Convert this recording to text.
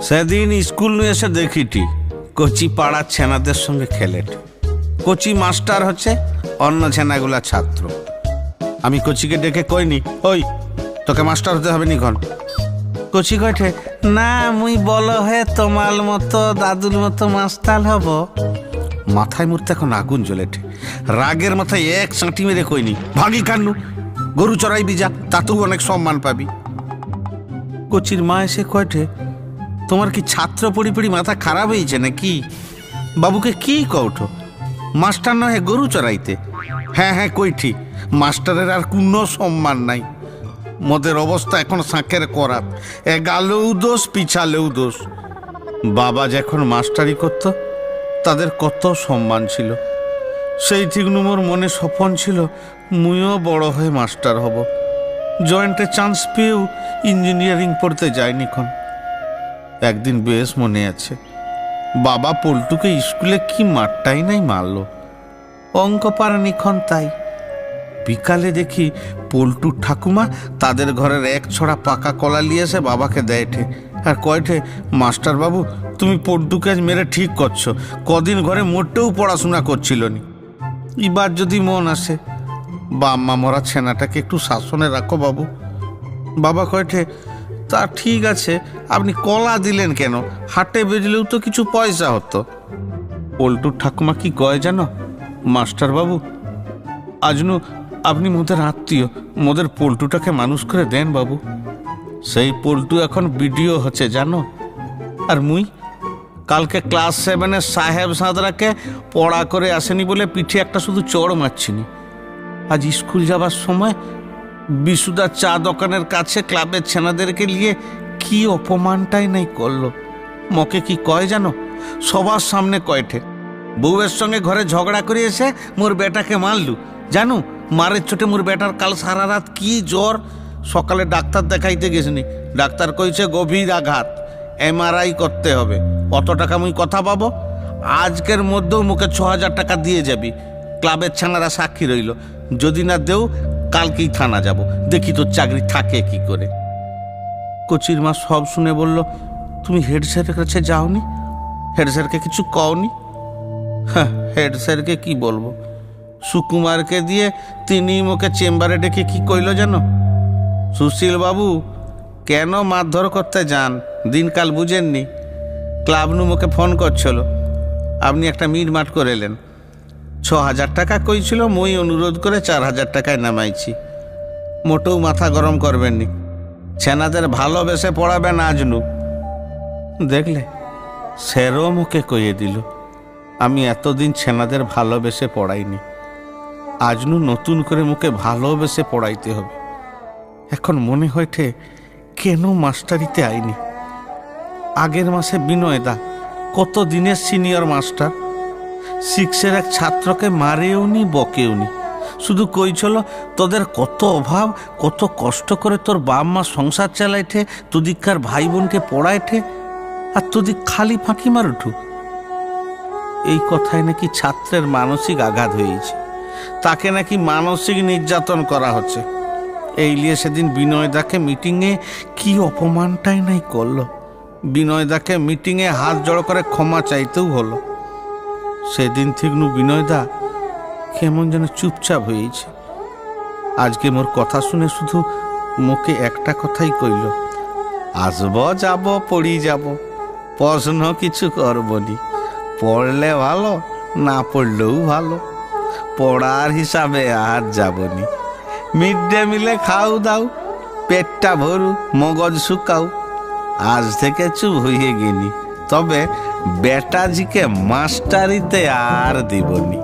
সেদিন স্কুল নিয়ে এসে দেখিটি কচি পাড়ার ছেনাদের সঙ্গে খেলেটি। কচি মাস্টার হচ্ছে, অন্য ছেনাগুলা ছাত্র। আমি কচিকে ডেকে কইনি, ওই তোকে মাস্টার হতে হবে নিখন। কচি কইঠে, না মুই বলো হে তোমার মতো দাদুর মতো মাস্টার হব। মাথায় মুহূর্তে এখন আগুন জ্বলেঠে। রাগের মাথায় এক চাঁটি মেরে কইনি, ভাগি কান্নু, গরু চড়াইবি যা, তাতেও অনেক সম্মান পাবি। কচির মা এসে কয়ঠে, তোমার কি ছাত্র পড়ি পড়ি মাথা খারাপ হয়েছে নাকি? বাবুকে কি কওঠো, মাস্টার নহে গরু চড়াইতে? হ্যাঁ হ্যাঁ কইঠি, মাস্টারের আর কোনো সম্মান নাই। মোদের অবস্থা এখন শাঁকের করাত, এগালেও দোষ পিছালেও দোষ। বাবা যখন মাস্টারি করত তাদের কত সম্মান ছিল। সেই ঠিক মোর মনে স্বপন ছিল মুইও বড় হয়ে মাস্টার হব। জয়েন্টে চান্স পেয়েও ইঞ্জিনিয়ারিং পড়তে যায়নি খন। একদিন বেশ মনে আছে, বাবা পল্টুকে স্কুলে কি মারটাই নাই মারল, অঙ্ক পারেনি খন তাই। বিকালে দেখি পল্টুর ঠাকুমা তাদের ঘরের এক ছড়া পাকা কলা নিয়ে এসে বাবাকে দেয়ঠে আর কয়ঠে, মাস্টার বাবু তুমি পল্টুকে আজ মেরে ঠিক করছো, কদিন ঘরে মোটেও পড়াশোনা করছিল নি। এবার যদি মন আসে বাম্মা মরা ছেনাটাকে একটু শাসনে রাখো বাবু। বাবা কয়ঠে, তা ঠিক আছে, আপনি কলা দিলেন কেন? হাটে বেজলেও তো কিছু পয়সা হতো। পল্টুর ঠাকুমা কি কয় জানো, মাস্টার বাবু আজনু আপনি মোদের আত্মীয়, মোদের পল্টুটাকে মানুষ করে দেন বাবু। সেই পল্টু এখন বিডিও হচ্ছে জানো। আর মুই কালকে ক্লাস 7-এর সাহেব সাঁতরাকে পড়া করে আসেনি বলে পিঠে একটা শুধু চড় মারছিনি। আজ স্কুল যাবার সময় বিশুদার চা দোকানের কাছে ক্লাবের ছেনাদেরকে নিয়ে কি অপমানটাই নাই করলো। মকে কি কয় জানো, সবার সামনে কয়ঠে, বউয়ের সঙ্গে ঘরে ঝগড়া করে এসে মোর বেটাকে মারলু জানু। মারের চোটে মোর বেটার কাল সারা রাত কি জ্বর, সকালে ডাক্তার দেখাইতে গেছিনি, ডাক্তার কইছে গভীর আঘাত, MRI করতে হবে। কত টাকা মুই কথা পাবো? আজকের মধ্যেও মুখে 6,000 টাকা দিয়ে যাবি। ক্লাবের ছানারা সাক্ষী রইল, যদি না দেও কালকেই থানা যাব, দেখি তোর চাকরি থাকে কি করে। কচির মা সব শুনে বলল, তুমি হেড স্যারের কাছে যাওনি? হেড স্যারকে কিছু কওনি? হ্যাঁ, হেড স্যারকে কি বলবো, সুকুমারকে দিয়ে তিনি মুখে চেম্বারে ডেকে কি কইল জানো, সুশীল বাবু কেন মারধর করতে যান, দিনকাল বুঝেননি? ক্লাব নু মুখে ফোন করছিল, আপনি একটা মিটমাট করে এলেন। 6,000 টাকা কইছিল, মই অনুরোধ করে 4,000 টাকায় নামাইছি। মোটেও মাথা গরম করবেননি, ছেনাদের ভালোবেসে পড়াবেন আজনু। দেখলে, স্যারও মুখে কইয়ে দিল আমি এতদিন ছেনাদের ভালোবেসে পড়াইনি, আজনু নতুন করে মুখে ভালোবেসে পড়াইতে হবে। এখন মনে হয়েছে কেন মাস্টারিতে আইনি। আগের মাসে বিনয়দা, কত দিনের সিনিয়র মাস্টার, 6-এর এক ছাত্রকে মারেও নি বকেও নি, শুধু কইছিল তোদের কত অভাব, কত কষ্ট করে তোর বাপ মা সংসার চালাইঠে, তোদিককার ভাই বোনকে পড়াইঠে, আর তোদিক খালি ফাঁকি মারুঠু। এই কথায় নাকি ছাত্রের মানসিক আঘাত হয়েছে, তাকে নাকি মানসিক নির্যাতন করা হচ্ছে। এই নিয়ে সেদিন বিনয়দাকে মিটিংয়ে কি অপমানটাই নাই করলো। বিনয়দাকে মিটিংয়ে হাত জড়ো করে ক্ষমা চাইতেও হলো। সেদিন থেকে বিনয়দা কেমন যেন চুপচাপ হয়েছে। আজকে মোর কথা শুনে শুধু মুখে একটা কথাই কইল, আসব যাব পড়ি যাব, প্রশ্ন কিছু করবনি, পড়লে ভালো, না পড়লেও ভালো, পড়ার হিসাবে আর যাবনি। মিড ডে মিলে খাও দাও, পেটটা ভরু, মগজ শুকাও। আজ থেকে চুপ হয়ে গেনি, তবে বেটাজিকে মাস্টারিতে আর দিবনি।